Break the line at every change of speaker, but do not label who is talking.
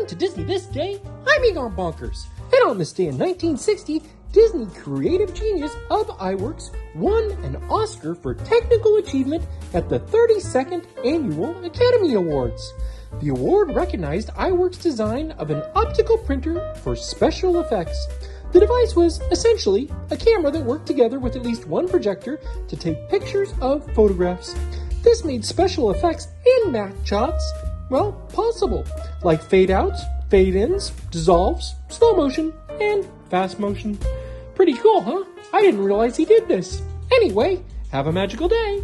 Welcome to Disney This Day. I'm Egon Bonkers. And on this day in 1960, Disney creative genius Ub Iwerks won an Oscar for technical achievement at the 32nd Annual Academy Awards. The award recognized Iwerks' design of an optical printer for special effects. The device was essentially a camera that worked together with at least one projector to take pictures of photographs. This made special effects and matte shots, well, possible, like fade-outs, fade-ins, dissolves, slow motion, and fast motion. Pretty cool, huh? I didn't realize he did this. Anyway, have a magical day.